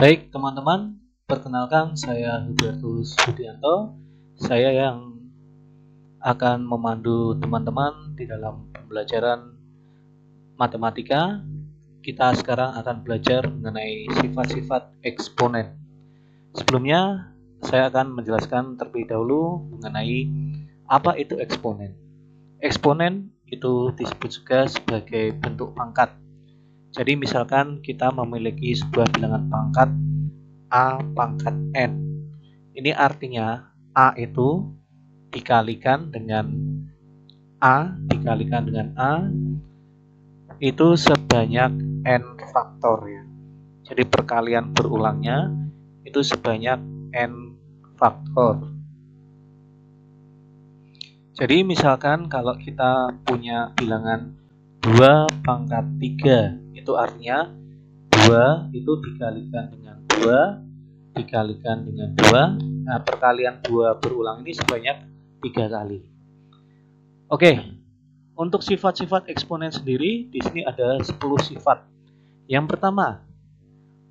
Baik teman-teman, perkenalkan saya Hubertus Budianto. Saya yang akan memandu teman-teman di dalam pembelajaran matematika. Kita sekarang akan belajar mengenai sifat-sifat eksponen. Sebelumnya, saya akan menjelaskan terlebih dahulu mengenai apa itu eksponen. Eksponen itu disebut juga sebagai bentuk pangkat. Jadi misalkan kita memiliki sebuah bilangan pangkat A pangkat N. Ini artinya A itu dikalikan dengan A dikalikan dengan A itu sebanyak N faktor ya. Jadi perkalian berulangnya itu sebanyak N faktor. Jadi misalkan kalau kita punya bilangan 2 pangkat 3, itu artinya 2 itu dikalikan dengan 2 dikalikan dengan 2. Nah, perkalian 2 berulang ini sebanyak 3 kali. Oke, untuk sifat-sifat eksponen sendiri di sini ada 10 sifat. Yang pertama,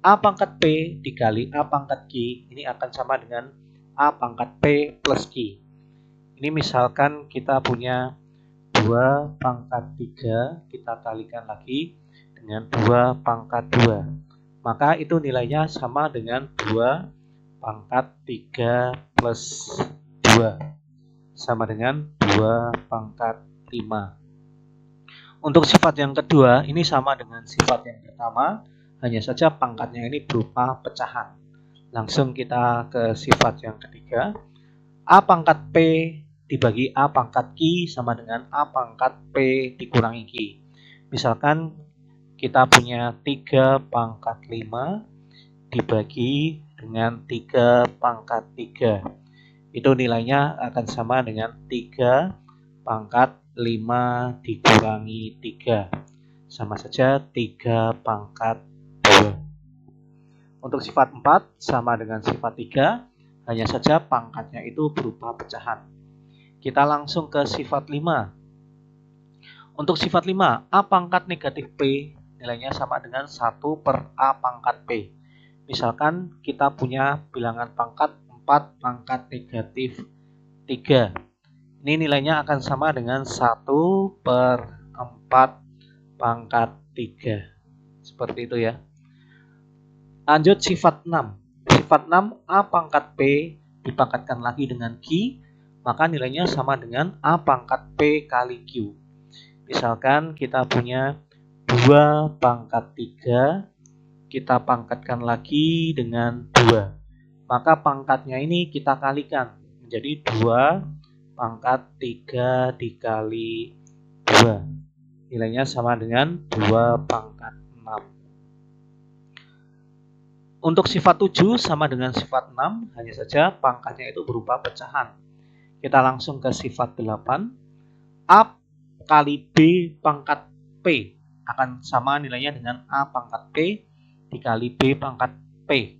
A pangkat P dikali A pangkat Q ini akan sama dengan A pangkat P plus Q. Ini misalkan kita punya 2 pangkat 3, kita kalikan lagi dengan 2 pangkat 2. Maka itu nilainya sama dengan 2 pangkat 3 plus 2. Sama dengan 2 pangkat 5. Untuk sifat yang kedua, ini sama dengan sifat yang pertama, hanya saja pangkatnya ini berupa pecahan. Langsung kita ke sifat yang ketiga. A pangkat P dibagi A pangkat Q sama dengan A pangkat P dikurangi Q. Misalkan kita punya 3 pangkat 5 dibagi dengan 3 pangkat 3. Itu nilainya akan sama dengan 3 pangkat 5 dikurangi 3. Sama saja 3 pangkat 2. Untuk sifat 4 sama dengan sifat 3, hanya saja pangkatnya itu berupa pecahan. Kita langsung ke sifat 5. Untuk sifat 5, A pangkat negatif P nilainya sama dengan 1 per A pangkat P. Misalkan kita punya bilangan pangkat 4 pangkat negatif 3. Ini nilainya akan sama dengan 1 per 4 pangkat 3. Seperti itu ya. Lanjut sifat 6. Sifat 6, A pangkat P dipangkatkan lagi dengan Q, maka nilainya sama dengan A pangkat P kali Q. Misalkan kita punya 2 pangkat 3, kita pangkatkan lagi dengan 2. Maka pangkatnya ini kita kalikan menjadi 2 pangkat 3 dikali 2. Nilainya sama dengan 2 pangkat 6. Untuk sifat 7 sama dengan sifat 6, hanya saja pangkatnya itu berupa pecahan. Kita langsung ke sifat 8. A kali B pangkat P akan sama nilainya dengan A pangkat P dikali B pangkat P.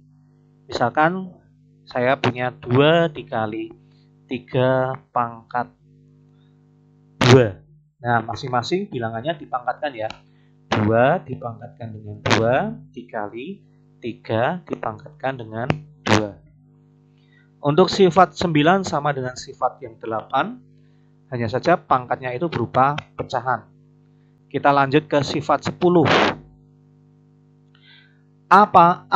Misalkan saya punya 2 dikali 3 pangkat 2. Nah, masing-masing bilangannya dipangkatkan ya. 2 dipangkatkan dengan 2 dikali 3 dipangkatkan dengan 2. Untuk sifat 9 sama dengan sifat yang 8, hanya saja pangkatnya itu berupa pecahan. Kita lanjut ke sifat 10. A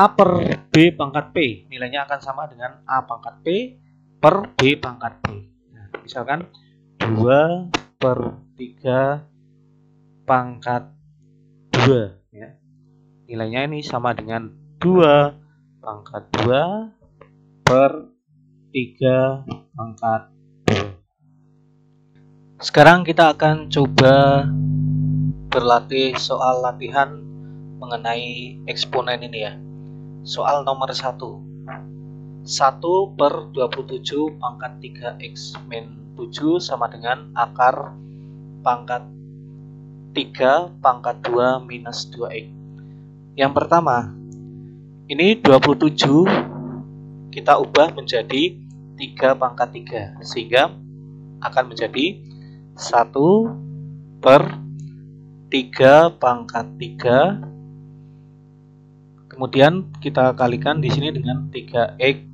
per B pangkat P nilainya akan sama dengan A pangkat P per B pangkat P. Nah, misalkan 2 per 3 pangkat 2 ya. Nilainya ini sama dengan 2 pangkat 2 per 3 pangkat 2. Sekarang kita akan coba berlatih soal latihan mengenai eksponen ini ya. Soal nomor 1. 1 per 27 pangkat 3x min 7 sama dengan akar pangkat 3 pangkat 2 minus 2x. Yang pertama, ini 27 kita ubah menjadi 3 pangkat 3, sehingga akan menjadi 1 per 3 pangkat 3, Kemudian kita kalikan di sini dengan 3x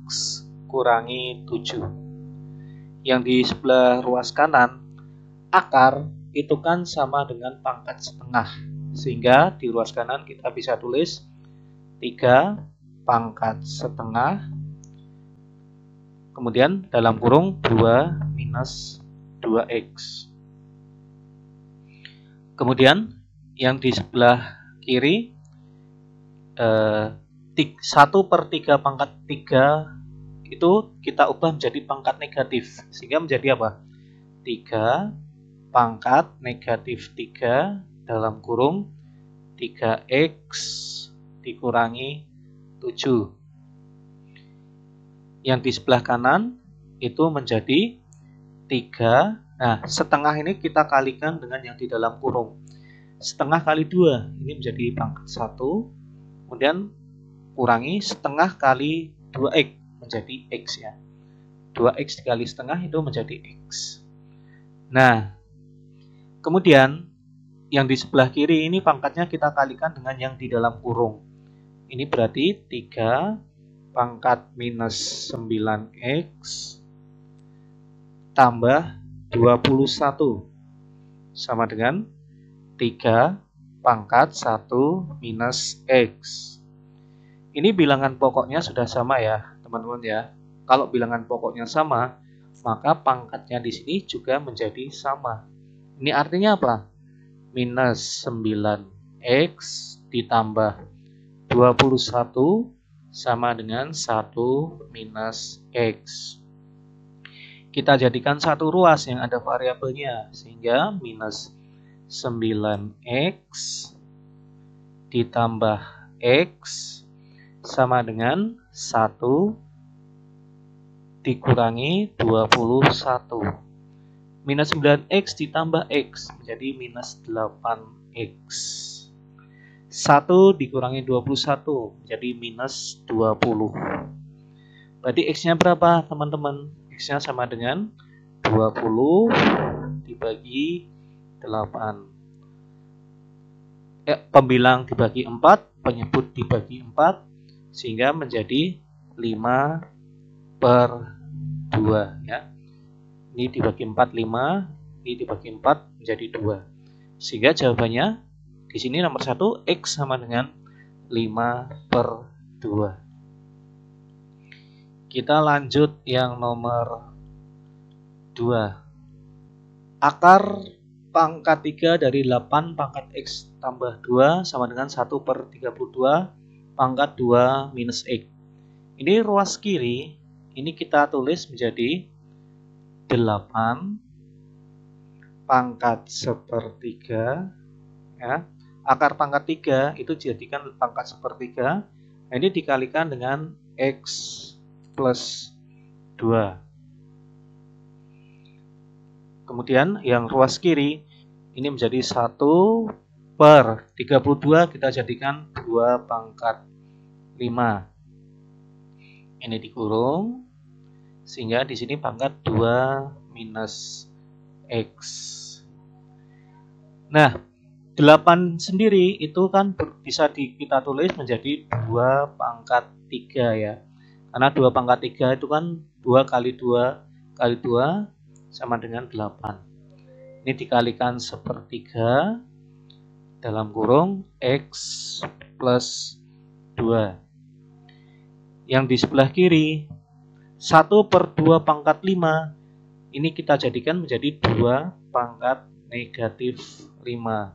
kurangi 7. Yang di sebelah ruas kanan, akar itu kan sama dengan pangkat setengah. Sehingga di ruas kanan kita bisa tulis 3 pangkat setengah. Kemudian dalam kurung 2 minus 2x. Kemudian yang di sebelah kiri 1/3 pangkat 3 itu kita ubah menjadi pangkat negatif. Sehingga menjadi apa? 3 pangkat negatif 3 dalam kurung 3x dikurangi 7. Yang di sebelah kanan itu menjadi 3. Nah, setengah ini kita kalikan dengan yang di dalam kurung. Setengah kali 2 ini menjadi pangkat 1. Kemudian kurangi setengah kali 2x menjadi x ya. 2x dikali setengah itu menjadi x. Nah, kemudian yang di sebelah kiri ini pangkatnya kita kalikan dengan yang di dalam kurung. Ini berarti 3 pangkat minus 9x tambah 21 sama dengan 3 pangkat 1 minus x. Ini bilangan pokoknya sudah sama ya teman-teman ya. Kalau bilangan pokoknya sama, maka pangkatnya di sini juga menjadi sama. Ini artinya apa? Minus 9x ditambah 21 sama dengan 1 minus x. Kita jadikan satu ruas yang ada variabelnya, sehingga minus 9x ditambah x sama dengan 1 dikurangi 21. Minus 9x ditambah x menjadi minus 8x. 1 dikurangi 21 jadi minus 20. Berarti x-nya berapa teman-teman? X-nya sama dengan 20 dibagi 8. Pembilang dibagi 4, penyebut dibagi 4, sehingga menjadi 5/2 ya. Ini dibagi 4 5, ini dibagi 4 menjadi 2. Sehingga jawabannya di sini nomor 1, x sama dengan 5/2. Kita lanjut yang nomor 2. Akar pangkat 3 dari 8 pangkat x tambah 2 sama dengan 1/32 pangkat 2 minus x. Ini ruas kiri, ini kita tulis menjadi 8 pangkat 1/3 ya. Akar pangkat 3 itu dijadikan pangkat 1/3. Nah, ini dikalikan dengan x plus 2. Kemudian yang ruas kiri ini menjadi 1/32 kita jadikan 2 pangkat 5. Ini dikurung sehingga di sini pangkat 2 minus x. Nah, 8 sendiri itu kan bisa kita tulis menjadi 2 pangkat 3 ya. Karena 2 pangkat 3 itu kan 2 kali 2 kali 2 sama dengan 8. Ini dikalikan 1/3 dalam kurung x plus 2. Yang di sebelah kiri 1/2 pangkat 5 ini kita jadikan menjadi 2 pangkat negatif 5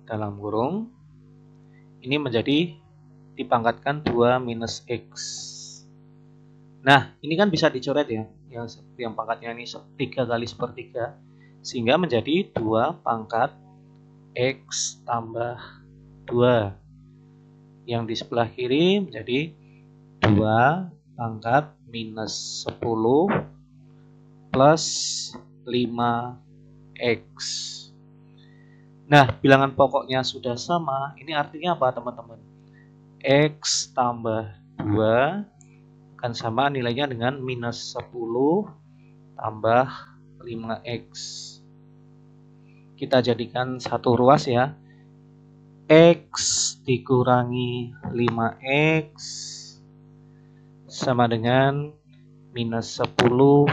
dalam kurung ini menjadi dipangkatkan 2 minus x. Nah, ini kan bisa dicoret ya, yang pangkatnya ini 3 kali 1/3 sehingga menjadi 2 pangkat x tambah 2. Yang di sebelah kiri menjadi 2 pangkat minus 10 plus 5x. Nah, bilangan pokoknya sudah sama. Ini artinya apa teman-teman? X tambah 2 akan sama nilainya dengan minus 10 tambah 5x. Kita jadikan satu ruas ya. X dikurangi 5X sama dengan minus 10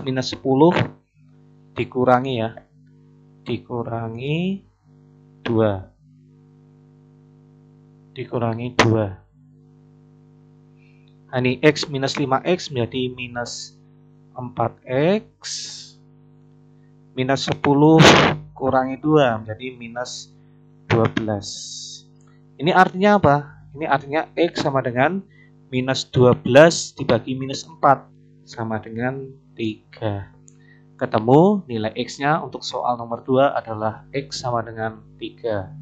minus 10 dikurangi ya, dikurangi 2. Nah, ini X minus 5X menjadi minus 4X, minus 10 kurangi 2 menjadi minus 12. Ini artinya apa? Ini artinya X sama dengan minus 12 dibagi minus 4 sama dengan 3. Ketemu nilai X-nya untuk soal nomor 2 adalah X sama dengan 3.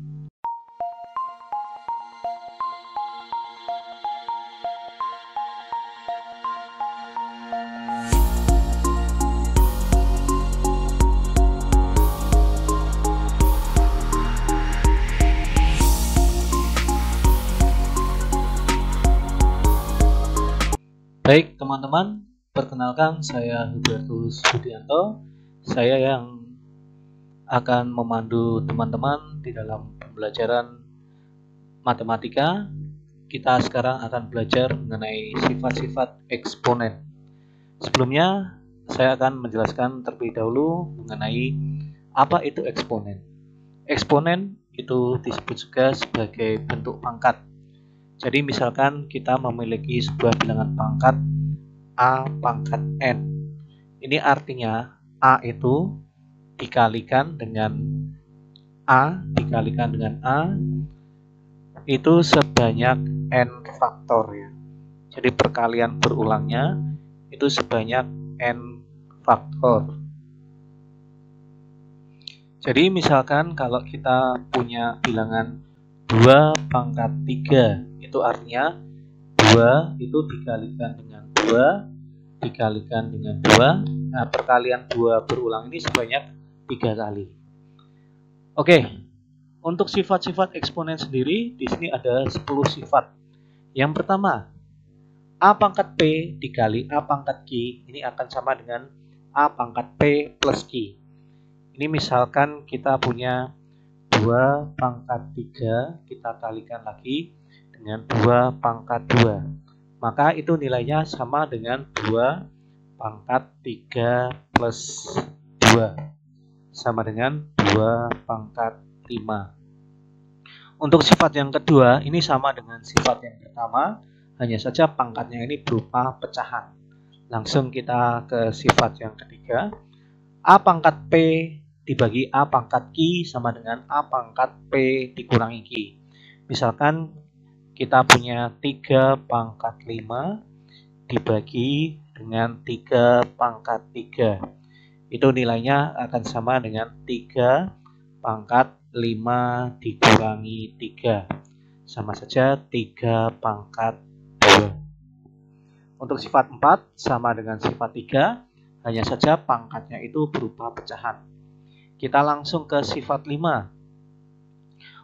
Baik teman-teman, perkenalkan saya Hubertus Budianto. Saya yang akan memandu teman-teman di dalam pembelajaran matematika. Kita sekarang akan belajar mengenai sifat-sifat eksponen. Sebelumnya, saya akan menjelaskan terlebih dahulu mengenai apa itu eksponen. Eksponen itu disebut juga sebagai bentuk pangkat. Jadi misalkan kita memiliki sebuah bilangan pangkat A pangkat N. Ini artinya A itu dikalikan dengan A itu sebanyak N faktor ya. Jadi perkalian berulangnya itu sebanyak N faktor. Jadi misalkan kalau kita punya bilangan 2 pangkat 3, itu artinya 2 itu dikalikan dengan 2 dikalikan dengan 2. Nah, perkalian 2 berulang ini sebanyak 3 kali. Oke. Untuk sifat-sifat eksponen sendiri di sini ada 10 sifat. Yang pertama, A pangkat P dikali A pangkat Q ini akan sama dengan A pangkat P plus Q. Ini misalkan kita punya 2 pangkat 3, kita kalikan lagi dengan 2 pangkat 2. Maka itu nilainya sama dengan 2 pangkat 3 plus 2. Sama dengan 2 pangkat 5. Untuk sifat yang kedua, ini sama dengan sifat yang pertama, hanya saja pangkatnya ini berupa pecahan. Langsung kita ke sifat yang ketiga. A pangkat P dibagi A pangkat Q sama dengan A pangkat P dikurangi Q. Misalkan kita punya 3 pangkat 5 dibagi dengan 3 pangkat 3. Itu nilainya akan sama dengan 3 pangkat 5 dikurangi 3. Sama saja 3 pangkat 2. Untuk sifat 4 sama dengan sifat 3, hanya saja pangkatnya itu berupa pecahan. Kita langsung ke sifat 5.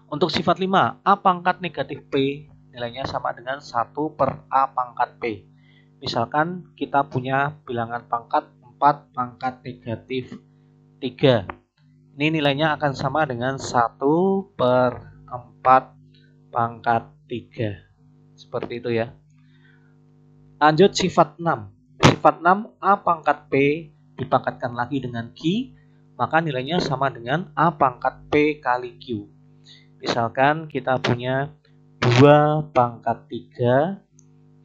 Untuk sifat 5, A pangkat negatif P nilainya sama dengan 1 per A pangkat P. Misalkan kita punya bilangan pangkat 4 pangkat negatif 3. Ini nilainya akan sama dengan 1 per 4 pangkat 3. Seperti itu ya. Lanjut sifat 6. Sifat 6, A pangkat P dipangkatkan lagi dengan Q, maka nilainya sama dengan A pangkat P kali Q. Misalkan kita punya 2 pangkat 3,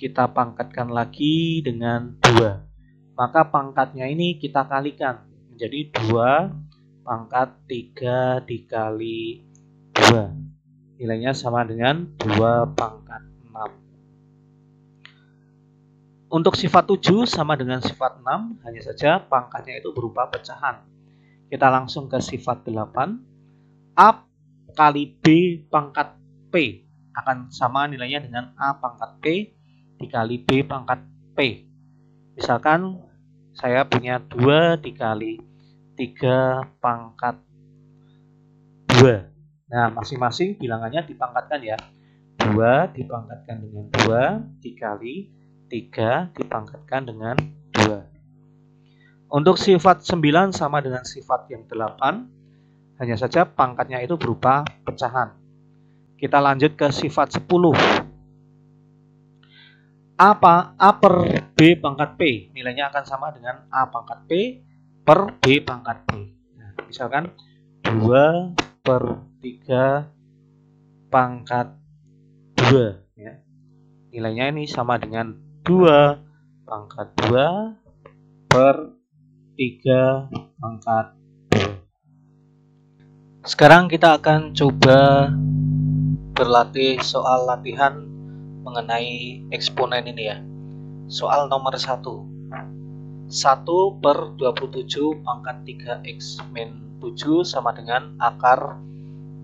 kita pangkatkan lagi dengan 2. Maka pangkatnya ini kita kalikan menjadi 2 pangkat 3 dikali 2. Nilainya sama dengan 2 pangkat 6. Untuk sifat 7 sama dengan sifat 6, hanya saja pangkatnya itu berupa pecahan. Kita langsung ke sifat 8. A kali B pangkat P akan sama nilainya dengan A pangkat P dikali B pangkat P. Misalkan saya punya 2 dikali 3 pangkat 2. Nah, masing-masing bilangannya dipangkatkan ya. 2 dipangkatkan dengan 2 dikali 3 dipangkatkan dengan 2. Untuk sifat 9 sama dengan sifat yang 8, Hanya saja pangkatnya itu berupa pecahan. Kita lanjut ke sifat 10. A per B pangkat P nilainya akan sama dengan A pangkat P per B pangkat P. Nah, misalkan 2 per 3 pangkat 2 ya. Nilainya ini sama dengan 2 pangkat 2 per 3 pangkat 2. Sekarang kita akan coba berlatih soal latihan mengenai eksponen ini ya. Soal nomor 1. 1 per 27 pangkat 3x min 7 sama dengan akar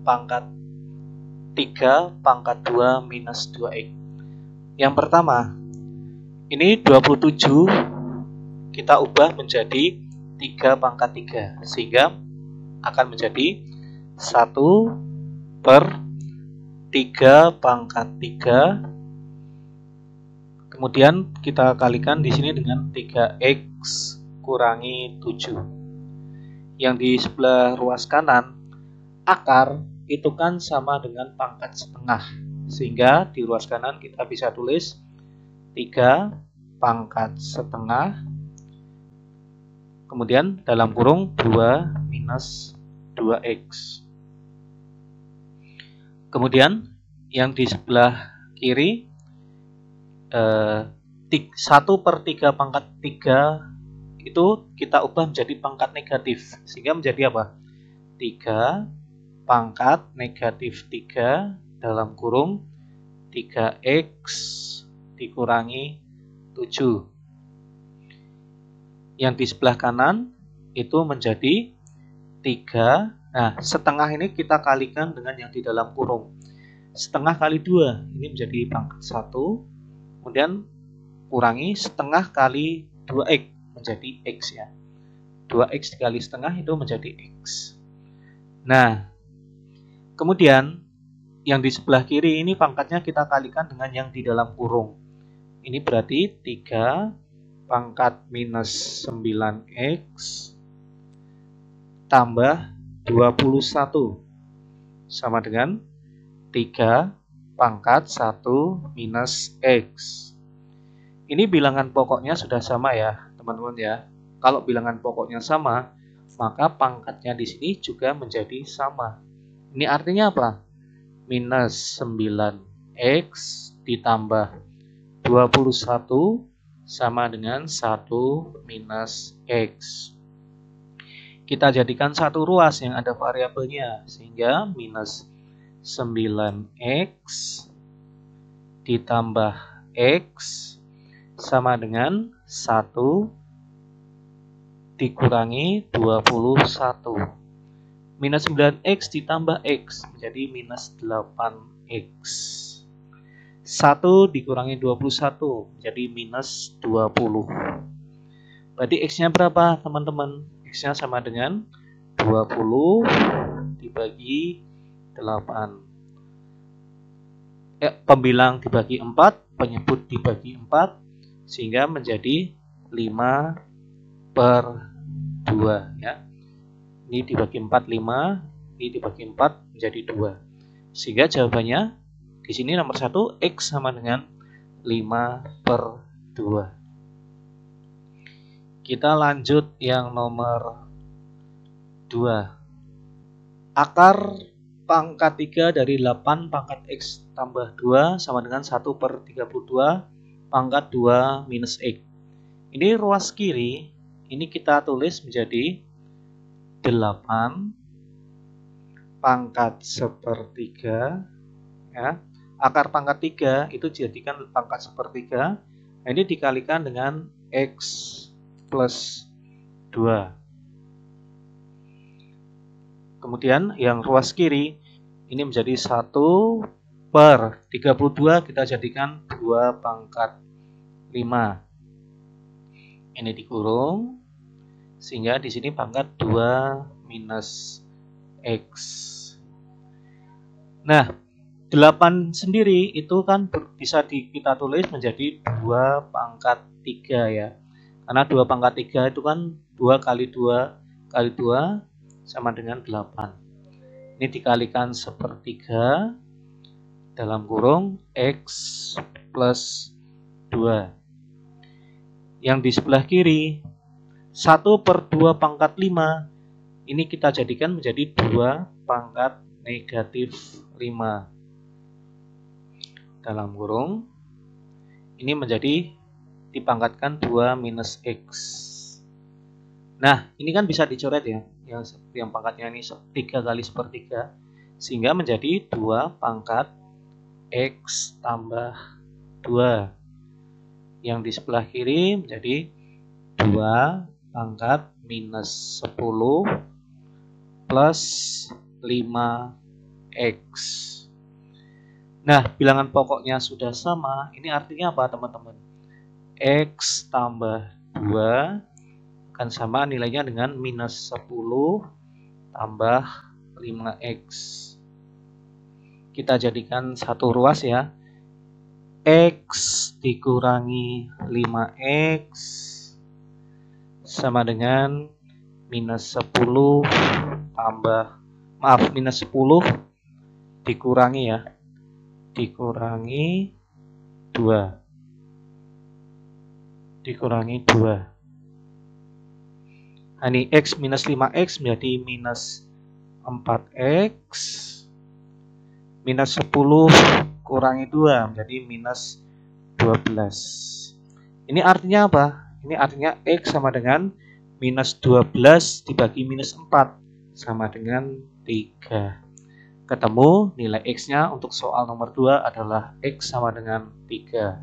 pangkat 3 pangkat 2 minus 2x. Yang pertama, ini 27 kita ubah menjadi 3 pangkat 3, sehingga akan menjadi 1 per 3 pangkat 3. Kemudian kita kalikan di sini dengan 3x kurangi 7. Yang di sebelah ruas kanan, akar itu kan sama dengan pangkat setengah. Sehingga di ruas kanan kita bisa tulis 3 pangkat setengah. Kemudian dalam kurung 2 minus 2x. Kemudian yang di sebelah kiri 1 per 3 pangkat 3 itu kita ubah menjadi pangkat negatif, sehingga menjadi apa? 3 pangkat negatif 3 dalam kurung 3x dikurangi 7. Yang di sebelah kanan itu menjadi 3. Nah, setengah ini kita kalikan dengan yang di dalam kurung. Setengah kali 2 ini menjadi pangkat 1. Kemudian kurangi setengah kali 2x menjadi x ya. 2x dikali setengah itu menjadi x. Nah, kemudian yang di sebelah kiri ini pangkatnya kita kalikan dengan yang di dalam kurung. Ini berarti 3 pangkat minus 9x tambah 21 sama dengan 3 pangkat 1 minus x. Ini bilangan pokoknya sudah sama ya, teman-teman ya. Kalau bilangan pokoknya sama, maka pangkatnya di sini juga menjadi sama. Ini artinya apa? Minus 9x ditambah 21 sama dengan 1 minus x. Kita jadikan satu ruas yang ada variabelnya, sehingga minus 9x ditambah x sama dengan 1 dikurangi 21. Minus 9x ditambah x menjadi minus 8x. 1 dikurangi 21 menjadi minus 20. Berarti x-nya berapa teman-teman? X-nya sama dengan 20 dibagi 8. Pembilang dibagi 4, penyebut dibagi 4, sehingga menjadi 5 per 2 ya. Ini dibagi 4 5, ini dibagi 4 menjadi 2. Sehingga jawabannya di sini nomor 1 x sama dengan 5 per 2. Kita lanjut yang nomor 2. Akar pangkat 3 dari 8 pangkat x tambah 2 sama dengan 1 per 32 pangkat 2 minus x. Ini ruas kiri, ini kita tulis menjadi 8 pangkat sepertiga ya. Akar pangkat 3 itu dijadikan pangkat sepertiga. Nah, ini dikalikan dengan x plus 2. Kemudian yang ruas kiri ini menjadi 1 per 32 kita jadikan 2 pangkat 5. Ini dikurung sehingga di sini pangkat 2 minus x. Nah, 8 sendiri itu kan bisa kita tulis menjadi 2 pangkat 3 ya. Karena 2 pangkat 3 itu kan 2 kali 2 kali 2 sama dengan 8. Ini dikalikan sepertiga dalam kurung X plus 2. Yang di sebelah kiri 1/2 pangkat 5. Ini kita jadikan menjadi 2 pangkat negatif 5. Dalam kurung ini menjadi dipangkatkan 2 minus X. Nah, ini kan bisa dicoret ya. Yang pangkatnya ini 3 kali sepertiga. Sehingga menjadi 2 pangkat X tambah 2. Yang di sebelah kiri menjadi 2 pangkat minus 10 plus 5X. Nah, bilangan pokoknya sudah sama. Ini artinya apa, teman-teman? X tambah 2 akan sama nilainya dengan minus 10 tambah 5X. Kita jadikan satu ruas ya. X dikurangi 5X sama dengan minus 10 tambah, minus 10 dikurangi ya, dikurangi 2. Nah, ini X minus 5X menjadi minus 4X. Minus 10 kurangi 2 menjadi minus 12. Ini artinya apa? Ini artinya X sama dengan minus 12 dibagi minus 4 sama dengan 3. Ketemu nilai X-nya untuk soal nomor 2 adalah X sama dengan 3.